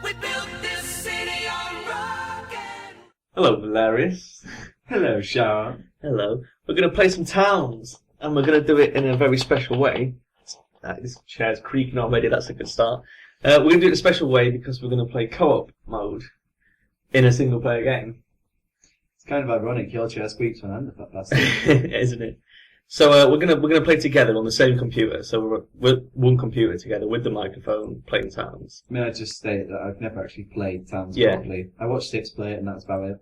We built this city on rock and... Hello, Velerious. Hello, Charon. Hello. We're going to play some towns, and we're going to do it in a very special way. This chair's creaking already, that's a good start. We're going to do it in a special way because we're going to play co-op mode in a single-player game. It's kind of ironic, your chair squeaks when I'm the fast. Isn't it? So we're gonna play together on the same computer. So we're one computer together with the microphone playing towns. May I just state that I've never actually played towns Yeah. properly. I watched Tips play it, and that's about it.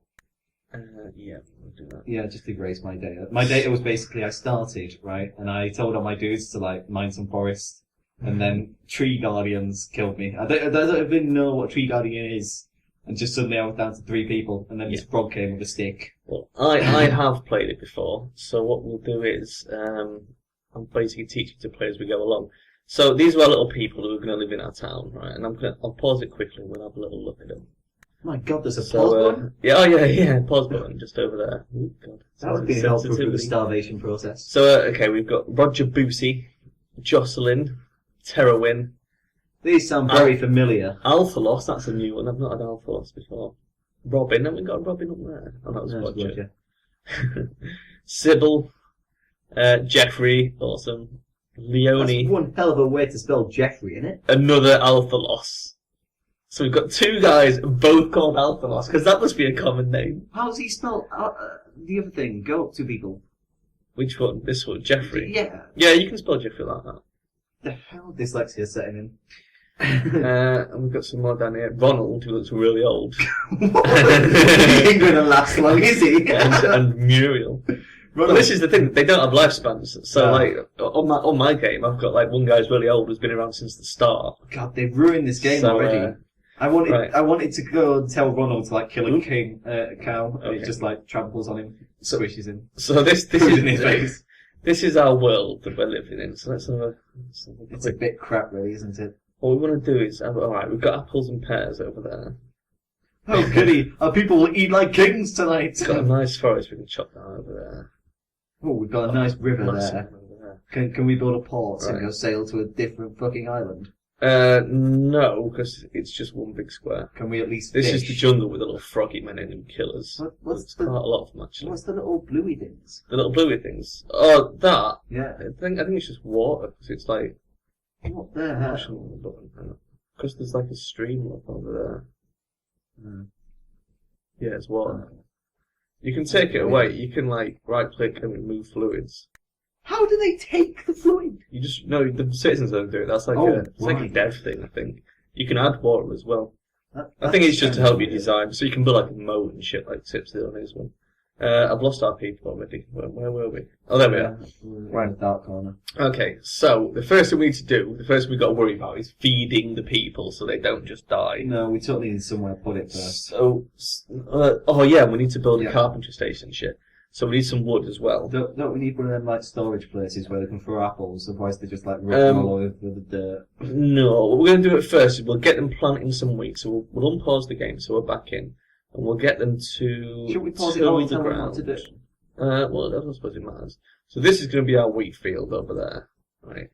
Yeah, we'll do that. Yeah, just erase my data. My data was basically I started, right, and I told all my dudes to, like, mine some forest, and then tree guardians killed me. I don't even know what tree guardian is, and just suddenly I was down to 3 people, and then this frog came with a stick. Well, I have played it before. So what we'll do is I'm basically teaching to play as we go along. So these are our little people who are going to live in our town, right? And I'll pause it quickly and we'll have a little look at them. My God, there's a So, pause button? Yeah, oh yeah, pause button just over there. Ooh, God. That would be helpful through the Sensitivity. starvation process. So, okay, we've got Roger Boosie, Jocelyn, Terrawin, These sound very familiar. Alphalos, that's a new one. I've not had Alphalos before. Robin, haven't we got Robin up there? Oh, that was There's Roger. Roger. Sybil, Jeffrey, awesome. Leonie, That's one hell of a way to spell Jeffrey, isn't it? another Alphalos. So we've got 2 guys both called Alphalos, because that must be a common name. How does he spell the other thing? Go up 2 people. Which one? This one? Jeffrey? Yeah. Yeah, you can spell Jeffrey like that. The hell dyslexia setting in. And we've got some more down here. Ronald, who looks really old. He ain't going to last long, is he? and Muriel. Well, this is the thing, they don't have lifespans. So, No. like, on my game, I've got, like, one guy's really old who's been around since the start. God, they've ruined this game So, already. I wanted to go and tell Ronald to, like, kill a cow, and Okay. it just, like, tramples on him, squishes him. So this Put it in his face. is this is our world that we're living in. So let's have a It's a quick. bit crap, really, isn't it? What we want to do is, alright, we've got apples and pears over there. Oh, goody. Our people will eat like kings tonight. It's got a nice forest, we can chop that over there. Oh, we've got a nice river Massive there. over there. Can we build a port and Right. go sail to a different fucking island? No, because it's just one big square. Can we at least This fish? is the jungle with the little froggy men in and killers. What's There's quite the a lot of them, actually. what's the little bluey things? The little bluey things. Oh, that. Yeah. I think it's just water, because it's like... What the hell? Because there's like a stream up over there. Hmm. Yeah, it's water. You can take it away. You can like right click and remove fluids. How do they take the fluid? You just no, the citizens don't do it. That's like it's like a right. dev thing. I think you can add water as well. I That's think it's just to help you weird. design, so you can build like a moat and shit like Tips did on his one. I've lost our people already. Where were we? Oh, there we are. Right in the dark corner. Okay, so the first thing we need to do, the first thing we've got to worry about is feeding the people so they don't just die. No, we totally need somewhere to put it first. So, oh yeah, we need to build a Yeah. carpentry station and shit. So we need some wood as well. Don't we need one of them like storage places where they can throw apples, otherwise they just like rot all over the dirt. No, what we're going to do at first is we'll get them planting some wheat. So we'll unpause the game, so we're back in. And we'll get them to Should we pause it till all and the tell them ground. what to do? Well, I don't suppose it matters. So this is going to be our wheat field over there, right?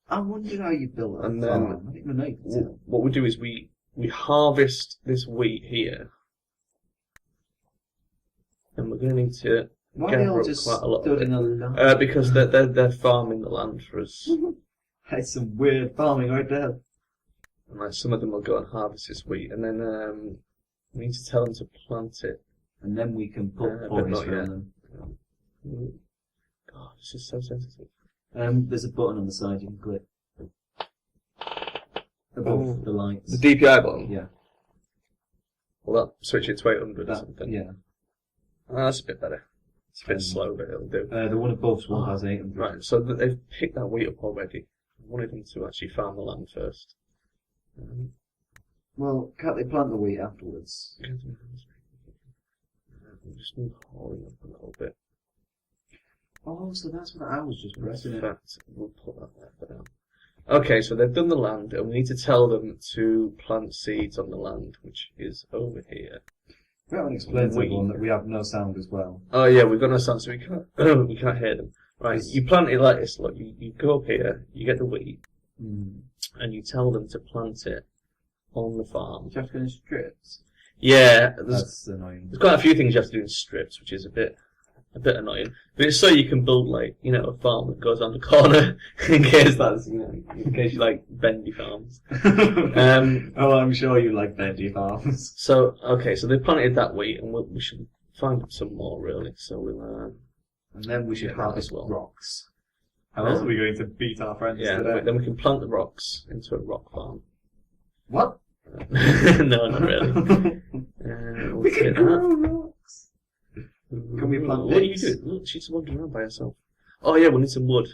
I wondered how you built that And then- farm. I didn't even know you could do that. What we do is we harvest this wheat here. And we're going to need to Why are they all gather up just quite a lot stood of it. in a line? Because they're farming the land for us. That's some weird farming right there. And like some of them will go and harvest this wheat, and then we need to tell them to plant it. And then we can put But forest not yet. around them. God, this is so sensitive. There's a button on the side you can click. Above the lights. The DPI button? Yeah. Well, that switch it to 800 or That, something. yeah. That's a bit better. It's a bit slow, but it'll do. The one above's 1,800. Right, so they've picked that wheat up already. I wanted them to actually farm the land first. Well, can't they plant the wheat afterwards? I'm just hauling up a little bit. Oh, so that's what I was just pressing In it. fact, we'll put that there for now. Okay, so they've done the land, and we need to tell them to plant seeds on the land, which is over here. We haven't explained to everyone that we have no sound as well. Oh yeah, we've got no sound, so we can't we can't hear them. Right, you plant it like this. Look, you go up here, you get the wheat, and you tell them to plant it on the farm. Do you have to go in strips? Yeah, That's annoying. there's quite a few things you have to do in strips, which is a bit annoying. But it's so you can build like, you know, a farm that goes on the corner in case that's, you know, in case you like bendy farms. Oh, I'm sure you like bendy farms. So okay, so they planted that wheat, and we should find some more really. So we'll And then we should Yeah, harvest as well. rocks. How else are we going to beat our friends today? then we can plant the rocks into a rock farm. What? No, not really. We'll We can take grow that. rocks. Can we plant What are you pigs? doing? Look, she's wandering around by herself. Oh yeah, we need some wood.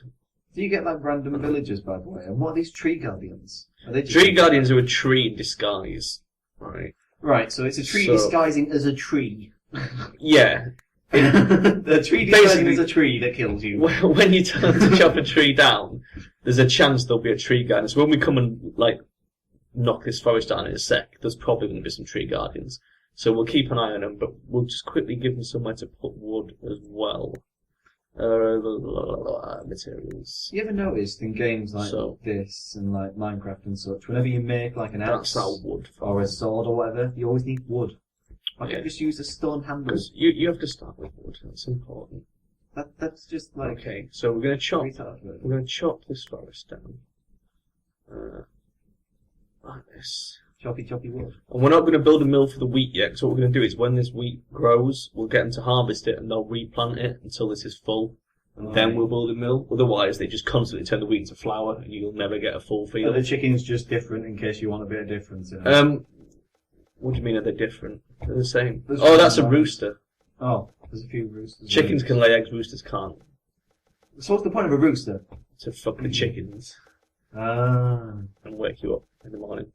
Do you get like random villagers, by the way? And what are these tree guardians? Are they just Tree guardians are a tree in disguise. Right. Right, so it's a tree So- disguising as a tree. Yeah. The tree disguising Basically- as a tree that kills you. When you turn to chop a tree down, there's a chance there'll be a tree guardian. So when we come and like knock this forest down in a sec, there's probably going to be some tree guardians. So we'll keep an eye on them, but we'll just quickly give them somewhere to put wood as well. Materials. You ever noticed in games like So- this and like Minecraft and such, whenever you make like an That's axe our wood. or a sword or whatever, you always need wood. Why can't Yeah. you just use a stone handle? Because you have to start with wood. That's important. That's just like Okay, so we're going to chop. retard, really. We're going to chop this forest down. Like this. Choppy wood. And we're not going to build a mill for the wheat yet, because what we're going to do is when this wheat grows, we'll get them to harvest it and they'll replant it until this is full. And then we'll build a mill. Otherwise, they just constantly turn the wheat into flour and you'll never get a full Are field. the chickens just different in case you want a bit of difference in it? What do you mean are they different? They're the same. There's Oh, that's a one. rooster. Oh, there's a few roosters. Chickens can lay eggs, roosters can't. So what's the point of a rooster? To fuck the chickens Ah, and wake you up in the morning.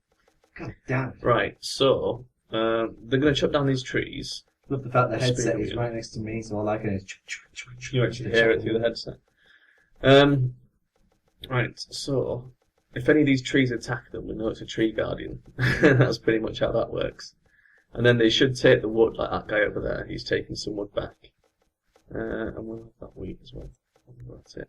god damn it. Right, so, they're going to chop down these trees. Love the fact the That's headset pretty is good. right next to me, so all I can is... You actually hear it through the headset. Right, so if any of these trees attack them, we know it's a tree guardian. That's pretty much how that works. And then they should take the wood, like that guy over there. He's taking some wood back. And we'll have that wheat as well. That's it.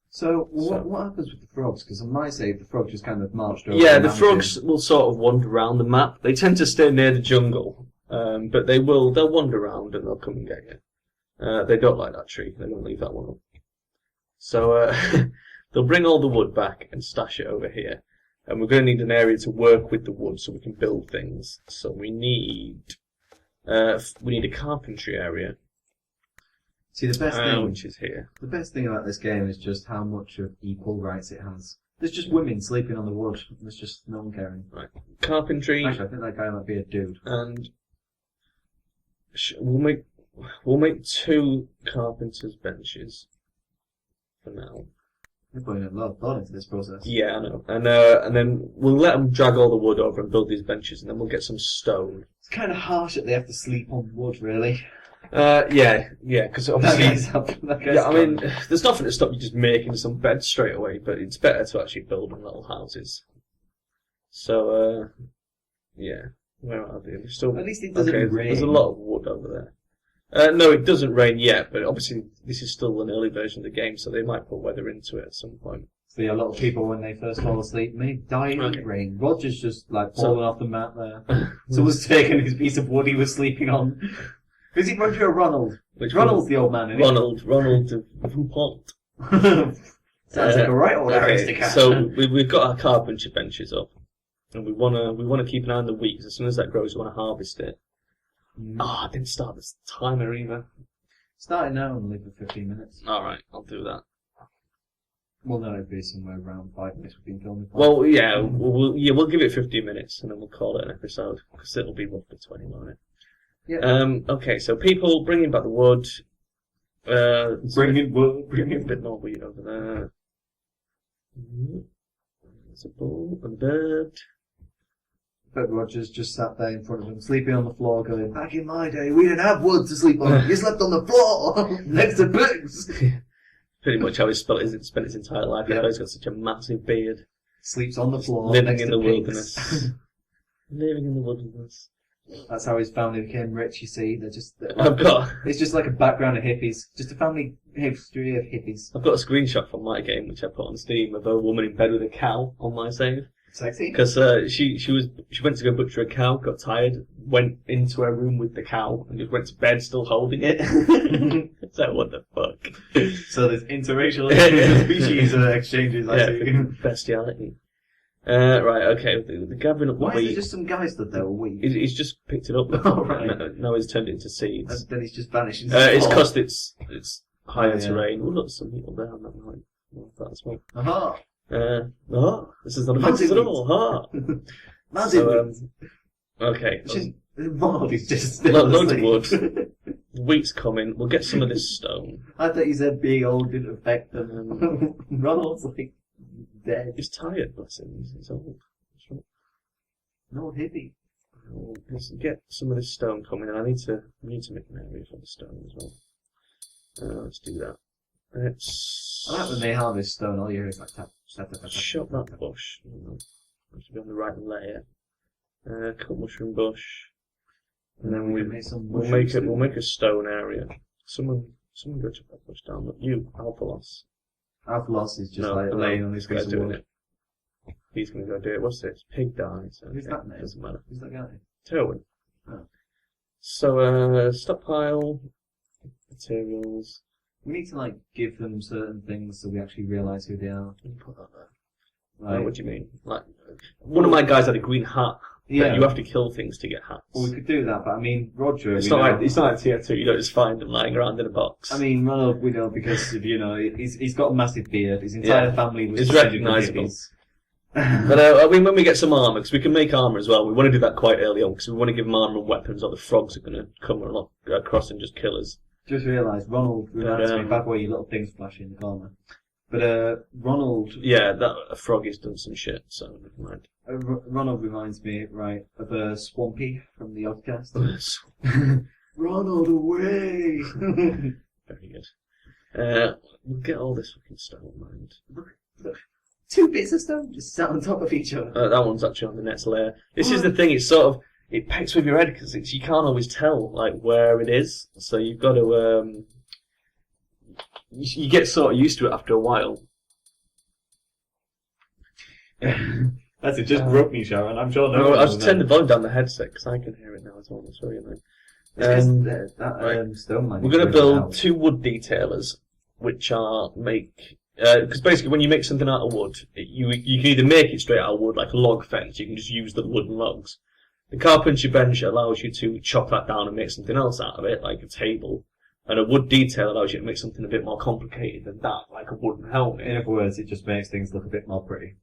So, So- what happens with the frogs? Because on my save, the frogs just kind of marched over Yeah, the the mountain. frogs will sort of wander around the map. They tend to stay near the jungle, but they'll wander around and they'll come and get you. They don't like that tree. They won't leave that one up. So they'll bring all the wood back and stash it over here. And we're going to need an area to work with the wood so we can build things. So we need a carpentry area, See, the best thing, which is here. the best thing about this game is just how much of equal rights it has. There's just women sleeping on the wood. There's just no one caring. Carpentry, Actually, I think that guy might be a dude. and we'll make 2 carpenter's benches for now. You're putting a lot of thought into this process. Yeah, I know. And then we'll let them drag all the wood over and build these benches, and then we'll get some stone. It's kind of harsh that they have to sleep on wood, really. Yeah, because obviously, That guy's yeah. I mean, gone. there's nothing to stop you just making some beds straight away, but it's better to actually build them little houses. So, yeah, where are they? They're still At least it doesn't rain. There's a lot of wood over there. No, it doesn't rain yet, but obviously this is still an early version of the game, so they might put weather into it at some point. See, a lot of people, when they first fall asleep, may die in Okay. the rain. Roger's just, like, So- falling off the mat there. Someone's taken his piece of wood he was sleeping on. Is it Roger or Ronald? Which Ronald's the old man, isn't he? Ronald from Pont. Sounds like a right old aristocrat. So we've got our carpentry benches up, and we wanna keep an eye on the wheat. 'Cause as soon as that grows, we wanna harvest it. I didn't start this timer either. Starting now and leave for 15 minutes. All right, I'll do that. Well, no, it'd be somewhere around 5 minutes we've been filming. Well, yeah, we'll give it 15 minutes, and then we'll call it an episode because it'll be roughly 20, won't it? Yeah. Okay, so people bringing back the wood. Bringing wood, Bring a bit more wheat over there. There's a bull and a bird. But Roger's just sat there in front of him, sleeping on the floor, going, back in my day, we didn't have wood to sleep on. You slept on the floor next to pigs. Pretty much how he spent his entire life. You know, he's got such a massive beard. Sleeps on the floor Living next in to the pigs. wilderness. Living in the wilderness. That's how his family became rich, you see. I've It's just like a background of hippies. Just a family history of hippies. got a screenshot from my game which I put on Steam of a woman in bed with a cow on my save. Sexy. Because she went to go butcher a cow, got tired, went into her room with the cow, and just went to bed still holding it. It's like, what the fuck? So there's interracial species exchanges, I see. Bestiality. Right, okay, the gathering up the Why is wheat. there just some guy stood there all week? He's just picked it up. Oh, right. Now he's turned it into seeds. And then he's just vanished into It's the because it's higher yeah. terrain. Oh, look, some people there on that line. That's well. Aha! This is not offensive at all. Okay. Ronald is just Loads of wood. Wheat's coming. We'll get some of this stone. I thought you said being old didn't affect them. Ronald's like dead. He's tired, bless him. He's old. No hippie. Let's get some of this stone coming, and I need to make an area for the stone as well. Let's do that. Let's I like when they harvest stone, all you hear is like tap, tap, tap, tap. chop that bush. Have to be on the right layer. Cut mushroom bush, and then we can make some we'll make a stone area. Someone go chop that bush down. Look, you, Alphalos. Alphalos is just laying on his piece of doing wood. it. He's going to go do it. What's this? Pig dies. Who's that name? Doesn't matter. Who's that guy? Terwin. Oh. So, stockpile, materials. We need to like give them certain things so we actually realise who they are. Let me put that there. Right. What do you mean? Like, one of my guys had a green hat. Yeah. But you have to kill things to get hats. Well, we could do that, but I mean, Roger. It's not like tier 2. You don't just find them lying around in a box. I mean, Ronald, we know because of, he's got a massive beard. His entire family was it's descended from recognisable. hippies. But I mean, when we get some armour, because we can make armour as well, we want to do that quite early on because we want to give them armour and weapons, or the frogs are going to come across and just kill us. Just realised, Ronald reminds me, by the way, your little things flashing in the corner. But Ronald... Yeah, a frog has done some shit, so never mind. Ronald reminds me, right, of Swampy from the Oddcast. Ronald, away! Very good. We'll get all this fucking stone mined. Look. 2 bits of stone just sat on top of each other. That one's actually on the next layer. This is the thing, it's sort of... It pecks with your head because you can't always tell like where it is, so you've got to you get sort of used to it after a while. That's it. Just broke me, Sharon. I'm sure. No, I'll just turn the volume down the headset because I can hear it now as well. That's very annoying. Stone mine. We're going to build 2 wood detailers, which are because basically when you make something out of wood, you can either make it straight out of wood like a log fence. You can just use the wooden logs. The carpentry bench allows you to chop that down and make something else out of it, like a table. And a wood detail allows you to make something a bit more complicated than that, like a wooden helmet. In other words, it just makes things look a bit more pretty.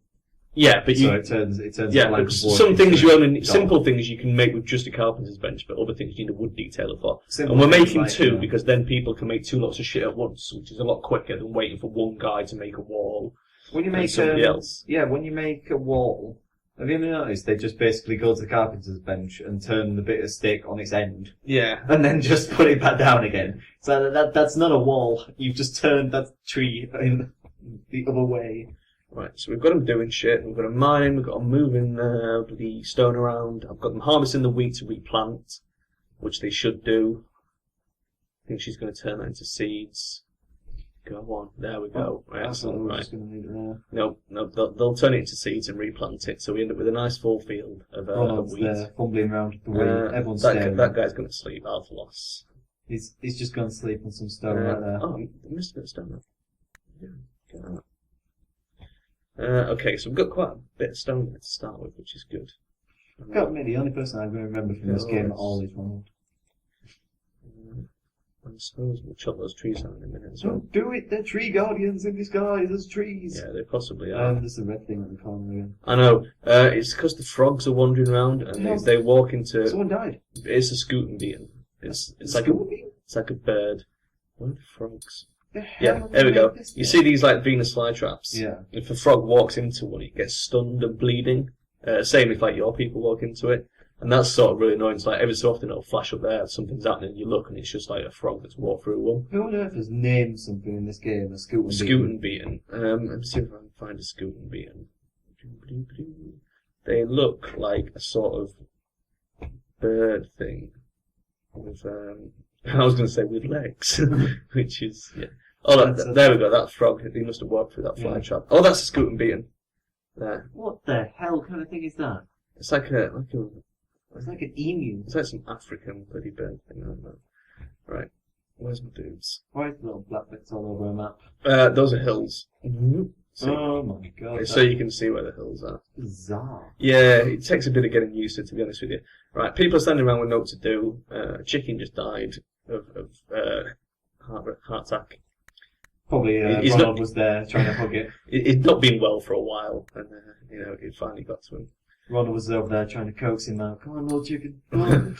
Yeah, but so it turns yeah, like but some things you only simple things you can make with just a carpenter's bench, but other things you need a wood detailer for. Simple and we're making like, 2 because then people can make 2 lots of shit at once, which is a lot quicker than waiting for one guy to make a wall. When you make somebody else. Yeah, when you make a wall. Have you ever noticed they just basically go to the carpenter's bench and turn the bit of stick on its end? Yeah. And then just put it back down again. So that's not a wall. You've just turned that tree in the other way. Right, so we've got them doing shit, we've got them mining, we've got them moving the stone around, I've got them harvesting the wheat to replant, which they should do. I think she's going to turn that into seeds. Go on, there we go. Oh, excellent, right. Just gonna leave it there. No, they'll turn it into seeds and replant it, so we end up with a nice full field of wheat. There, fumbling around the wheat. Everyone's that staring. guy's going to sleep, Alpha Loss. He's just going to sleep on some stone right there. Oh, I missed a bit of stone there. Yeah, get that. Okay, so we've got quite a bit of stone there to start with, which is good. Got to admit, the only person I remember from this game at all is Ronald. I suppose we'll chop those trees down in a minute as well. Don't do it! They're tree guardians in disguise as trees! Yeah, they possibly are. There's a red thing at the corner again. I know. It's because the frogs are wandering around and they walk into... Someone died. It's a scooting beetle. It's like a bird. Where are the frogs? Yeah, there we go. You see these like Venus flytraps? Yeah. If a frog walks into one, it gets stunned and bleeding. Same if like your people walk into it. And that's sort of really annoying. It's like every so often it'll flash up there, something's happening, you look and it's just like a frog that's walked through one. Who on earth has named something in this game a scooting beetle? Scooting beaten. Let me see if I can find a scooting beaten. They look like a sort of bird thing with I was going to say with legs, which is yeah. Oh, there we go. That frog. He must have walked through that fly trap. Oh, that's a scooting beaten. There. What the hell kind of thing is that? It's like a It's like an emu. it's like some African bloody bird thing. I don't know. Right. Where's my dudes? Why is little black bits all over a map? Those are hills. So, Oh my god. so you can see where the hills are. Bizarre. Yeah, it takes a bit of getting used to be honest with you. Right, people are standing around with no what to do. A chicken just died of heart attack. Probably He's Ronald not- was there trying to hug it. He'd not been well for a while, and it finally got to him. Ronald was over there trying to coax him out. Come on, little chicken. Come on.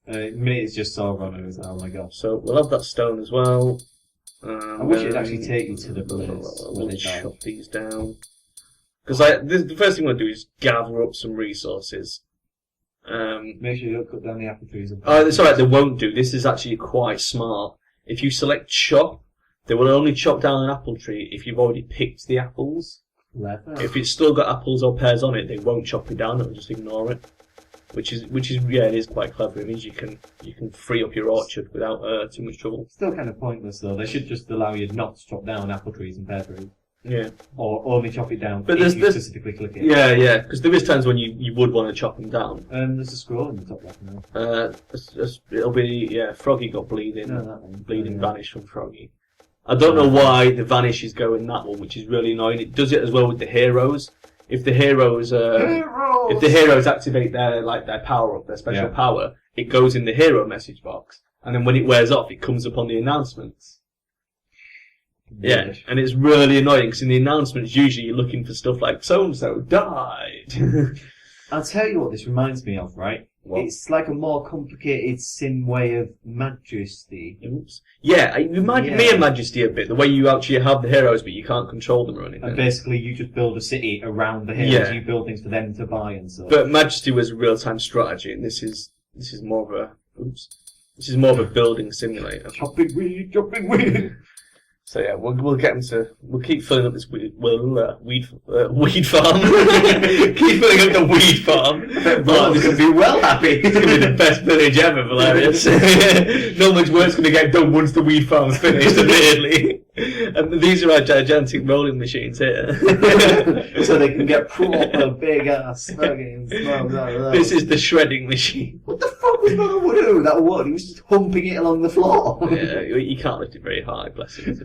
Minutes just saw Ronald. It was, oh my god. So we'll have that stone as well. I wish it'd actually take you to the place where We'll they die. chop these down. Because the first thing we'll do is gather up some resources. Make sure you don't cut down the apple trees. Oh, it's alright, they won't do. This is actually quite smart. If you select chop, they will only chop down an apple tree if you've already picked the apples. Clever. If it's still got apples or pears on it, they won't chop it down, they'll just ignore it. Which is yeah, it is quite clever. It means you can free up your orchard without too much trouble. Still kind of pointless though. They should just allow you not to chop down apple trees and pear trees. Yeah. Or only chop it down But if you there's- specifically click it. Yeah, because there is times when you would want to chop them down. There's a scroll in the top left now. It'll be Froggy got bleeding. No, that one. Bleeding Yeah. vanish from Froggy. I don't know why the vanish is going that one, which is really annoying. It does it as well with the heroes. If the heroes activate their power up, their special power, it goes in the hero message box, and then when it wears off, it comes up on the announcements. Yeah, Rubbish. and it's really annoying because in the announcements, usually you're looking for stuff like so and so died. I'll tell you what this reminds me of, right? What? It's like a more complicated sim way of majesty. Oops. Yeah, it reminded me of Majesty a bit. The way you actually have the heroes, but you can't control them or anything. And basically, you just build a city around the hills. Yeah. You build things for them to buy and so. But Majesty was a real-time strategy, and this is more of a this is more of a building simulator. Chopping weed, chopping weed. So yeah, we'll get them to we'll keep filling up this weed farm. keep filling up the weed farm. Ronald's gonna be well happy. It's gonna be the best village ever, Velerious. Not much work's gonna get done once the weed farm's finished, admittedly. And these are our gigantic rolling machines here. So they can get proper big ass fucking smells out of that. This is the shredding machine. What the fuck was that wood? That wood? He was just humping it along the floor. Yeah, you can't lift it very high, bless him.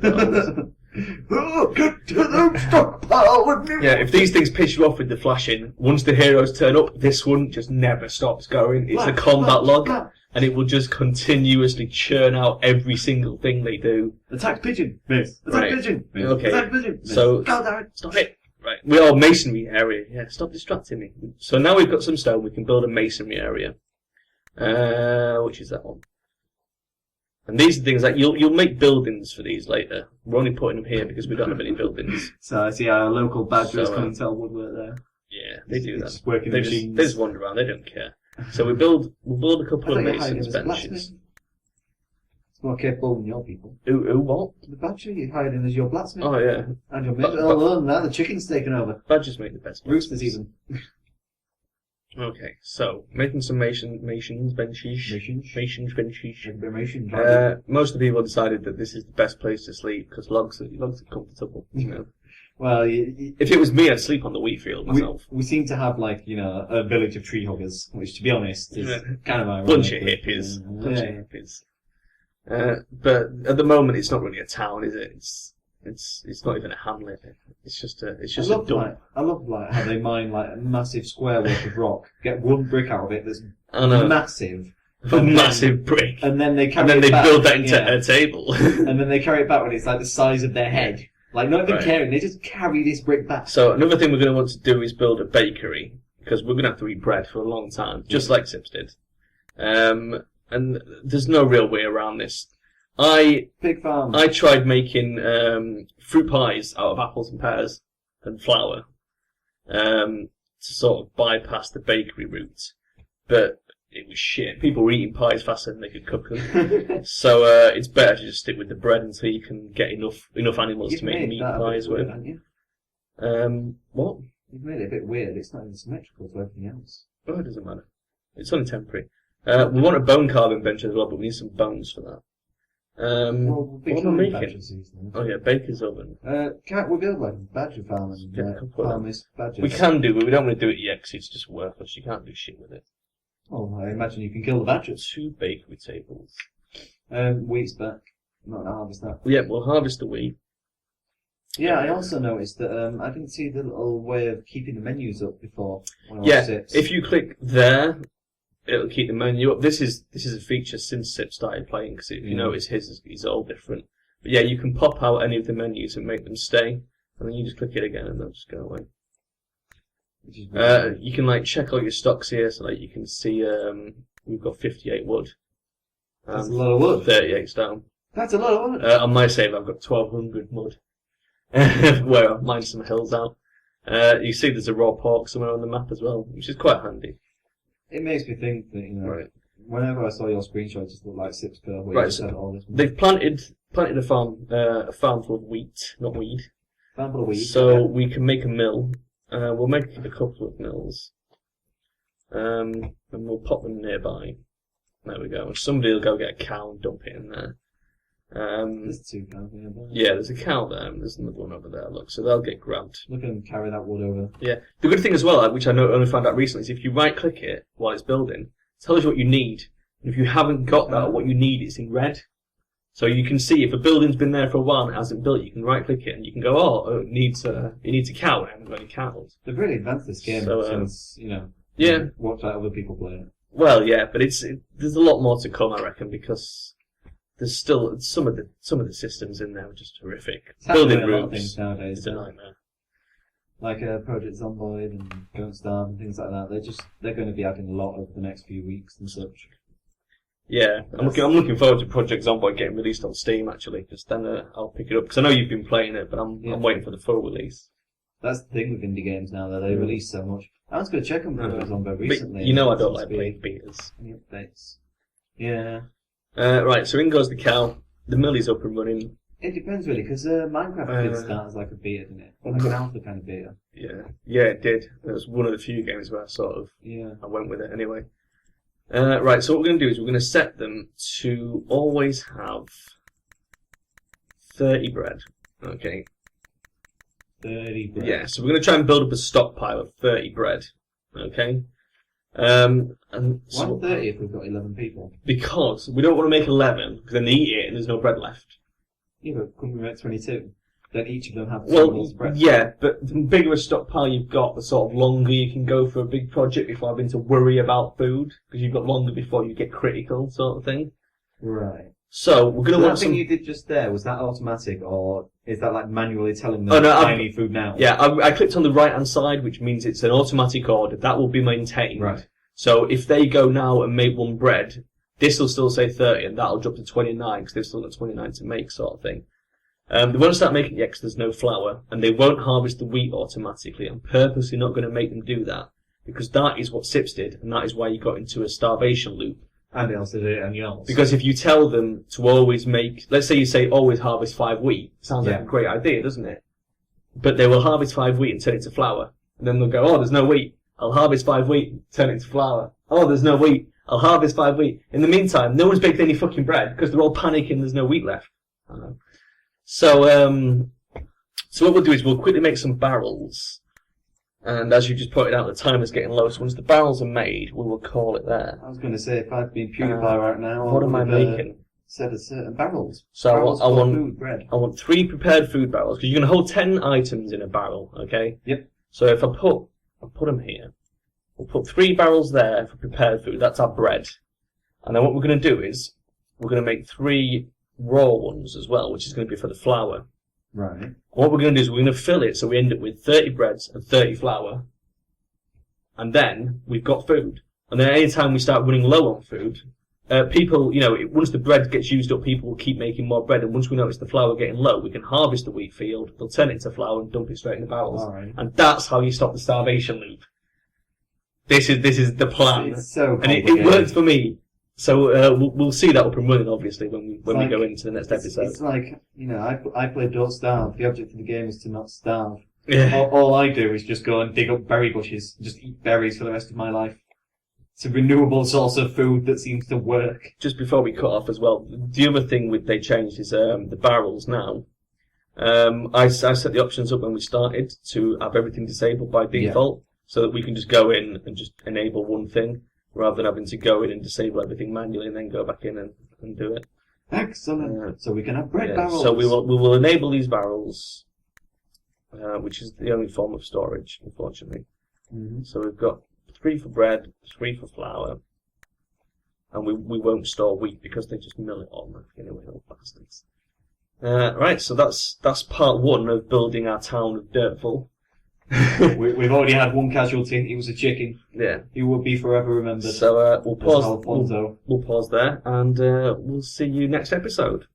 Oh, get to the stockpile with me. Yeah, if these things piss you off with the flashing, once the heroes turn up, this one just never stops going. It's a combat log, and it will just continuously churn out every single thing they do. Attack pigeon, miss. Attack Right. pigeon, miss. Okay. Attack pigeon, miss. So- God damn it. Stop it! Right, we are masonry area. Yeah, stop distracting me. So now we've got some stone, we can build a masonry area. Which is that one? And these are things like you'll make buildings for these later. We're only putting them here because we don't have any buildings. So I see our local badgers So, coming to our woodwork there. Yeah, they do that. Just working They the just, machines. they just wander around. They don't care. So we'll build a couple of masons benches. It's more capable than your people. Ooh, what? The badger you hired in as your blacksmith. Oh yeah, And your But- mate. Oh, now the chicken's taken over. badgers make the best. Roosters blacksmiths. even. Okay, so making some masons benches. Masons. Benches. Masons. Most of the people decided that this is the best place to sleep because logs are comfortable. You know, Well, if it was me, I'd sleep on the wheat field myself. we seem to have like a village of tree huggers, which to be honest is Yeah. kind of ironic. Bunch of hippies. Bunch of hippies. But at the moment, it's not really a town, is it? It's not even a hamlet. It's just a dump. I love how they mine like a massive square worth of rock, get one brick out of it that's I know. massive, A massive brick. and then they carry And then it they back, build that into yeah. a table. And then they carry it back when it's like the size of their head. Like not even Right. caring, they just carry this brick back. So another thing we're going to want to do is build a bakery because we're going to have to eat bread for a long time, just like Sips did. And there's no real way around this. Pig farm. I tried making fruit pies out of apples and pears and flour to sort of bypass the bakery route, but it was shit. People were eating pies faster than they could cook them, so it's better to just stick with the bread until you can get enough animals You've to make made meat that a pies bit weird, with. haven't you? What? You've made it a bit weird. It's not even symmetrical to everything else. Oh, it doesn't matter. It's only temporary. We want a bone carving bench as well, but we need some bones for that. We'll be What am I killing making? badgers these days. Oh yeah, baker's oven. Can't we build like a badger farm and Get a couple of farm them. this badgers? We can do, but we don't want to do it yet because it's just worthless. You can't do shit with it. Oh, I imagine you can kill the badgers. 2 bakery tables. Wheat's back. Not gonna harvest that. Yeah, we'll harvest the wheat. Yeah, I also noticed that I didn't see the little way of keeping the menus up before. When I Yeah, watched Sips. if you click there, it'll keep the menu up. This is a feature since Sip started playing, because if you notice his is all different. But yeah, you can pop out any of the menus and make them stay, and then you just click it again and they'll just go away. Which is really You can like check all your stocks here, so like you can see we've got 58 wood. That's a lot of wood. 38 stone. That's a lot of wood. On my save, I've got 1,200 mud. Where I've mined some hills out. You see there's a raw pork somewhere on the map as well, which is quite handy. It makes me think that, Right. whenever I saw your screenshot, it just looked like Sips per where Right, you so said all this. They've planted a farm full of wheat, not weed. Sample of wheat. So we can make a mill. We'll make a couple of mills. And we'll pop them nearby. There we go. Somebody will go get a cow and dump it in there. There's 2 cows here. Yeah, there's a cow there, and there's another one over there, look, so they'll get grabbed. Look at them carry that wood over. Yeah. The good thing as well, which I only found out recently, is if you right-click it while it's building, it tells you what you need. And if you haven't got that, or what you need, it's in red. So you can see if a building's been there for a while and it hasn't built, you can right-click it, and you can go, it needs a cow, and I haven't got any cows. They've really advanced this game So, since, Yeah. watch out other people play it. Well, yeah, but there's a lot more to come, I reckon, because there's still some of the systems in there are just horrific. It's Building happening in a lot of rooms things nowadays. is a nightmare. Like Project Zomboid and Don't Starve and things like that. They're going to be adding a lot over the next few weeks and such. Yeah, I'm looking forward to Project Zomboid getting released on Steam actually, because then I'll pick it up because I know you've been playing it, but I'm waiting for the full release. That's the thing with indie games now, that they release so much. I was going to check on Project Zomboid recently. But you know I don't like playing betas. Any updates? Yeah. Right, so in goes the cow. The mill is up and running. It depends really, because Minecraft did start as like a beta, didn't it? Like an alpha kind of beta. Yeah, it did. It was one of the few games where I went with it anyway. Right, so what we're going to do is we're going to set them to always have 30 bread. Okay. 30 bread. Yeah, so we're going to try and build up a stockpile of 30 bread. Okay. And Why so, 30 if we've got 11 people? because we don't want to make 11, because then they eat it and there's no bread left. Yeah, but couldn't we make 22? Then each of them have Well, symbols bread. yeah, but the bigger a stockpile you've got, the sort of longer you can go for a big project before having to worry about food, because you've got longer before you get critical, sort of thing. Right. So we're going to That want thing some. you did just there, was that automatic, or is that like manually telling Oh, them no, I need food now? Yeah, I clicked on the right hand side, which means it's an automatic order that will be maintained. Right. So if they go now and make one bread, this will still say 30, and that'll drop to 29 because they've still got 29 to make, sort of thing. They won't start making it yet because there's no flour, and they won't harvest the wheat automatically. I'm purposely not going to make them do that, because that is what Sips did, and that is why you got into a starvation loop. And they also did it on yours. Because if you tell them to always make, let's say you say always harvest 5 wheat, sounds like a great idea, doesn't it? But they will harvest 5 wheat and turn it to flour, and then they'll go, oh, there's no wheat. I'll harvest 5 wheat, turn it to flour. Oh, there's no wheat. I'll harvest 5 wheat. In the meantime, no one's baked any fucking bread because they're all panicking there's no wheat left. I know. So what we'll do is we'll quickly make some barrels. And as you just pointed out, the timer's getting low. So once the barrels are made, we will call it there. I was going to say, if I'd been PewDiePie right now, What am I making? Said a certain barrels. So barrels I full of want food, bread. I want 3 prepared food barrels because you're going to hold 10 items in a barrel. Okay. Yep. So if I'll put them here. We'll put 3 barrels there for prepared food. That's our bread. And then what we're going to do is we're going to make 3 raw ones as well, which is going to be for the flour. Right. What we're going to do is we're going to fill it so we end up with 30 breads and 30 flour. And then we've got food. And then any time we start running low on food, people, once the bread gets used up, people will keep making more bread. And once we notice the flour getting low, we can harvest the wheat field, they'll turn it into flour and dump it straight in the barrels. Right. And that's how you stop the starvation loop. This is the plan. It's so and it complicated. worked for me. So we'll see that up and running, obviously, when we go into the next episode. It's like, I play Don't Starve. The object of the game is to not starve. Yeah. All I do is just go and dig up berry bushes, just eat berries for the rest of my life. It's a renewable source of food that seems to work. Just before we cut off as well, the other thing they changed is the barrels now. I set the options up when we started to have everything disabled by default, so that we can just go in and just enable one thing, rather than having to go in and disable everything manually and then go back in and do it. Excellent. So we can have bread barrels. So we will enable these barrels, which is the only form of storage, unfortunately. Mm-hmm. So we've got 3 for bread, 3 for flour, and we won't store wheat because they just mill it all anyway, little bastards. Right, so that's part 1 of building our town of Derpsville. We've already had one casualty. It was a chicken. Yeah. He will be forever remembered. So we'll pause. Alfonso. We'll pause there, and we'll see you next episode.